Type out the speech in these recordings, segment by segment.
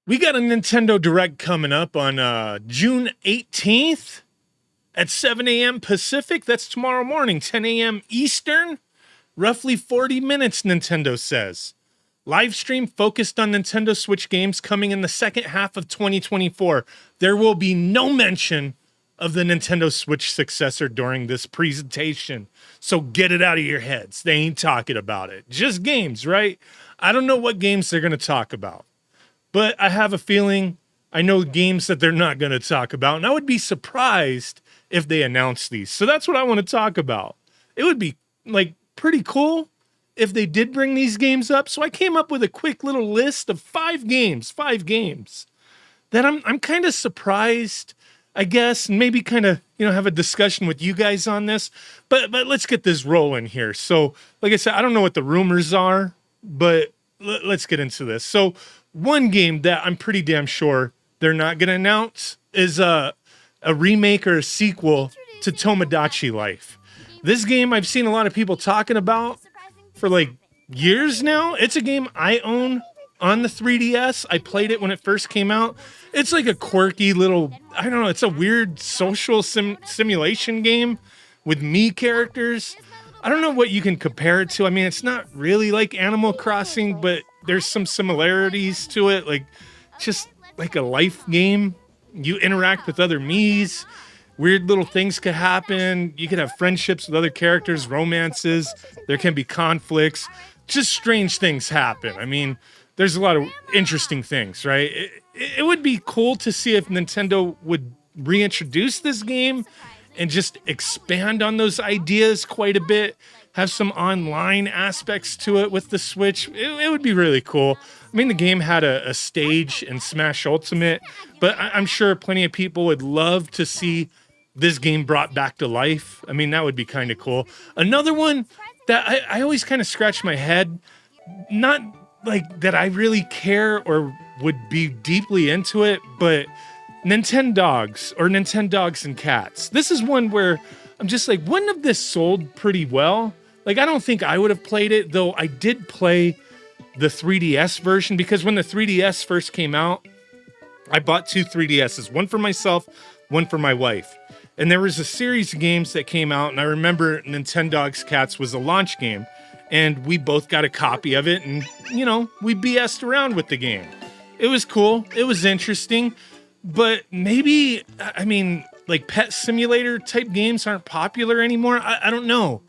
We got a Nintendo Direct coming up on June 18th at 7 a.m. Pacific. That's tomorrow morning, 10 a.m. Eastern. Roughly 40 minutes, Nintendo says. Live stream focused on Nintendo Switch games coming in the second half of 2024. There will be no mention of the Nintendo Switch successor during this presentation. So get it out of your heads. They ain't talking about it. Just games, right? I don't know what games they're going to talk about. But I have a feeling I know games that they're not going to talk about. And I would be surprised if they announce these. So that's what I want to talk about. It would be like pretty cool if they did bring these games up. So I came up with a quick little list of five games that I'm kind of surprised, I guess, and maybe kind of, have a discussion with you guys on this. But let's get this rolling here. So, like I said, I don't know what the rumors are, but let's get into this. So, one game that I'm pretty damn sure they're not going to announce is a remake or a sequel to Tomodachi Life. This game I've seen a lot of people talking about for like years now. It's a game I own on the 3DS. I played it when it first came out. It's like a quirky little, I don't know, it's a weird social simulation game with me characters. I don't know what you can compare it to. I mean, it's not really like Animal Crossing, but there's some similarities to it, like just like a life game. You interact with other me's. Weird little things could happen. You could have friendships with other characters, romances. There can be conflicts. Just strange things happen. I mean, there's a lot of interesting things, right? It would be cool to see if Nintendo would reintroduce this game and just expand on those ideas quite a bit, have some online aspects to it with the Switch. It would be really cool. I mean, the game had a stage in Smash Ultimate, but I'm sure plenty of people would love to see this game brought back to life. I mean, that would be kind of cool. Another one that I always kind of scratch my head, not like that I really care or would be deeply into it, but Nintendogs or Nintendogs and Cats. This is one where I'm just like, wouldn't have this sold pretty well? Like, I don't think I would have played it, though I did play the 3DS version because when the 3DS first came out, I bought two 3DSs, one for myself, one for my wife. And there was a series of games that came out, and I remember Nintendogs Cats was a launch game, and we both got a copy of it, and, we BS'd around with the game. It was cool. It was interesting. But maybe, I mean, like pet simulator type games aren't popular anymore. I don't know.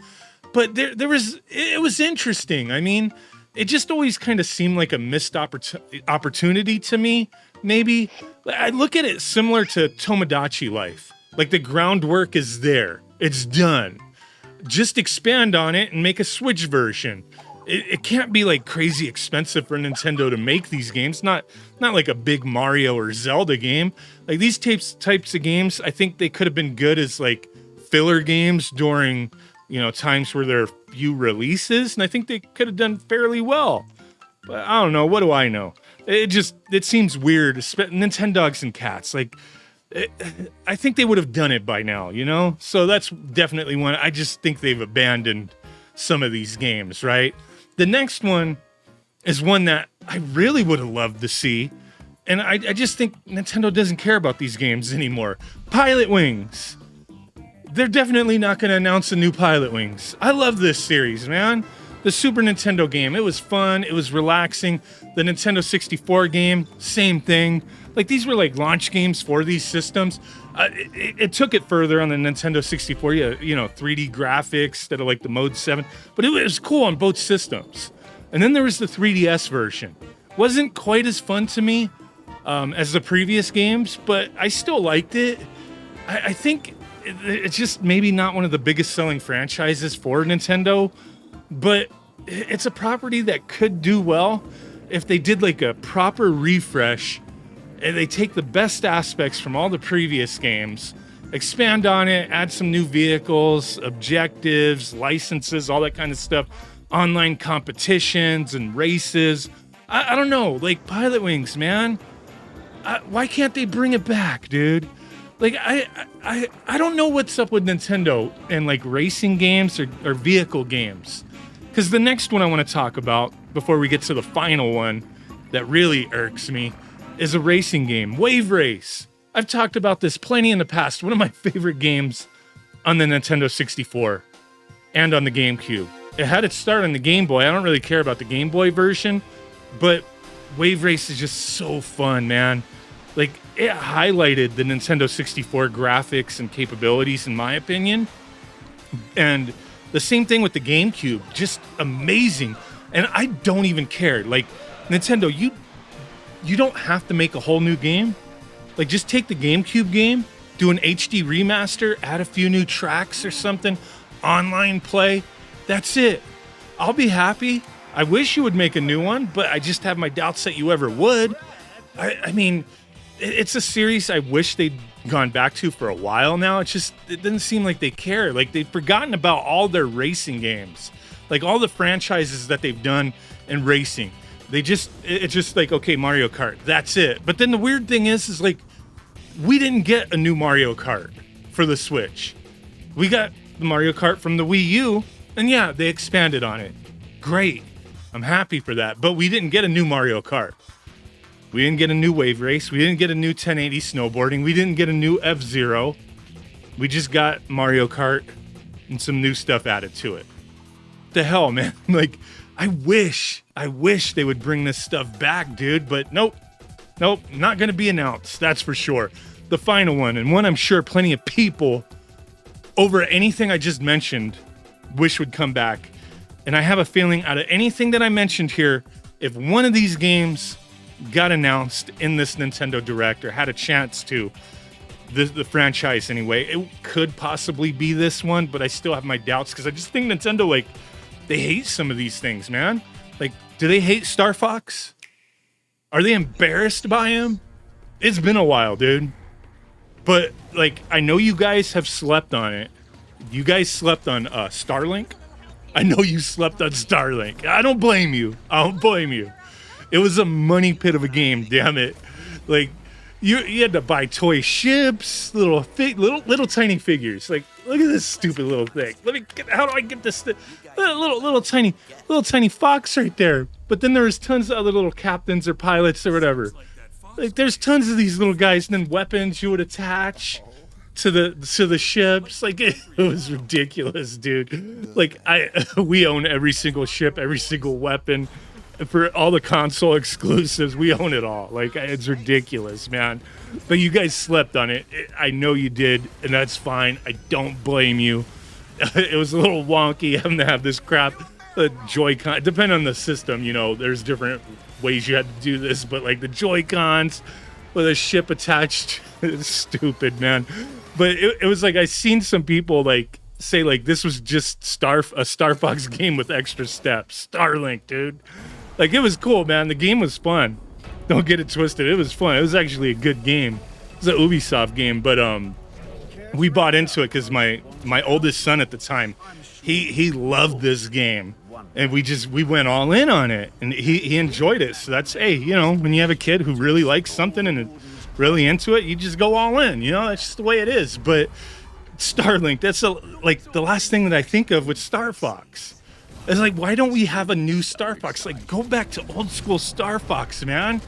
But it was interesting. I mean, it just always kind of seemed like a missed opportunity to me. Maybe I look at it similar to Tomodachi Life. Like the groundwork is there. It's done. Just expand on it and make a Switch version. It can't be like crazy expensive for Nintendo to make these games. Not like a big Mario or Zelda game. Like these types of games, I think they could have been good as like filler games during, times where there are few releases. And I think they could have done fairly well. But I don't know. What do I know? It seems weird. Nintendogs and Cats. Like, I think they would have done it by now, So that's definitely one. I just think they've abandoned some of these games, right? The next one is one that I really would have loved to see. And I just think Nintendo doesn't care about these games anymore. Pilotwings. They're definitely not going to announce a new Pilotwings. I love this series, man. The Super Nintendo game, it was fun. It was relaxing. The Nintendo 64 game, same thing. Like these were like launch games for these systems. It took it further on the Nintendo 64, 3D graphics instead of like the Mode 7. But it was cool on both systems. And then there was the 3DS version. Wasn't quite as fun to me as the previous games, but I still liked it. I think it's just maybe not one of the biggest selling franchises for Nintendo, but it's a property that could do well if they did like a proper refresh and they take the best aspects from all the previous games, expand on it, add some new vehicles, objectives, licenses, all that kind of stuff, online competitions and races. I don't know, like Pilotwings, man. Why can't they bring it back, dude? Like, I don't know what's up with Nintendo and like racing games or vehicle games. Because the next one I want to talk about before we get to the final one that really irks me is a racing game, Wave Race. I've talked about this plenty in the past. One of my favorite games on the Nintendo 64 and on the GameCube. It had its start on the Game Boy. I don't really care about the Game Boy version, but Wave Race is just so fun, man. Like, it highlighted the Nintendo 64 graphics and capabilities, in my opinion. And the same thing with the GameCube, just amazing. And I don't even care. Like, Nintendo, you don't have to make a whole new game. Like, just take the GameCube game, do an HD remaster, add a few new tracks or something, online play. That's it. I'll be happy. I wish you would make a new one, but I just have my doubts that you ever would. I mean, it's a series I wish they'd gone back to for a while now. It doesn't seem like they care. Like, they've forgotten about all their racing games, like all the franchises that they've done in racing. It's just like, okay, Mario Kart, that's it. But then the weird thing is like, we didn't get a new Mario Kart for the Switch. We got the Mario Kart from the Wii U, and yeah, they expanded on it. Great. I'm happy for that. But we didn't get a new Mario Kart. We didn't get a new Wave Race. We didn't get a new 1080 snowboarding. We didn't get a new F-Zero. We just got Mario Kart and some new stuff added to it. The hell, man? Like, I wish they would bring this stuff back, dude. But nope, not going to be announced. That's for sure. The final one, and one I'm sure plenty of people over anything I just mentioned wish would come back. And I have a feeling out of anything that I mentioned here, if one of these games got announced in this Nintendo Direct or had a chance to, the franchise anyway, it could possibly be this one, but I still have my doubts because I just think Nintendo, like, they hate some of these things, man. Like, do they hate Star Fox? Are they embarrassed by him? It's been a while, dude. But, like, I know you guys have slept on it. You guys slept on Starlink. I know you slept on Starlink. I don't blame you. It was a money pit of a game, damn it. Like, you had to buy toy ships, little tiny figures. Like, look at this stupid little thing. How do I get this little tiny fox right there? But then there's tons of other little captains or pilots or whatever. Like, there's tons of these little guys, and then weapons you would attach to the ships. Like, it was ridiculous, dude. Like, we own every single ship, every single weapon. For all the console exclusives, we own it all. Like, it's ridiculous, man. But you guys slept on it. I know you did, and that's fine. I don't blame you. It was a little wonky having to have this crap Joy-Con. Depending on the system, you know, there's different ways you had to do this, but like the Joy-Cons with a ship attached, it's stupid, man. But it was like, I seen some people like say like this was just a Star Fox game with extra steps. Starlink, dude. Like, it was cool, man. The game was fun. Don't get it twisted. It was fun. It was actually a good game. It was an Ubisoft game, but we bought into it because my oldest son at the time, he loved this game, and we went all in on it, and he enjoyed it. So that's, hey, you know, when you have a kid who really likes something and is really into it, you just go all in. You know, that's just the way it is. But Starlink, that's like the last thing that I think of with Star Fox. It's like, why don't we have a new Star Fox? Like, go back to old school Star Fox, man.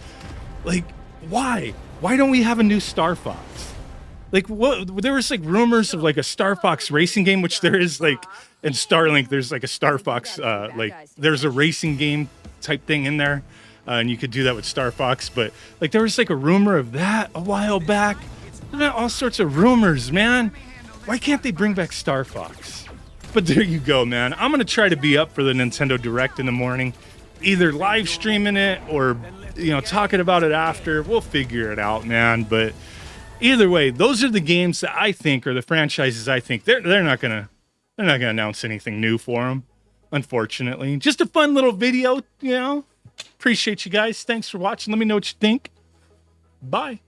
Like, why? Why don't we have a new Star Fox? Like, what? There was like rumors of like a Star Fox racing game, which there is like in Starlink. There's like a Star Fox, like there's a racing game type thing in there, and you could do that with Star Fox. But like, there was like a rumor of that a while back. All sorts of rumors, man. Why can't they bring back Star Fox? But there you go, man. I'm going to try to be up for the Nintendo Direct in the morning, either live streaming it or, you know, talking about it after. We'll figure it out, man. But either way, those are the games that I think, or the franchises I think, they're not going to announce anything new for them, unfortunately. Just a fun little video, you know. Appreciate you guys. Thanks for watching. Let me know what you think. Bye.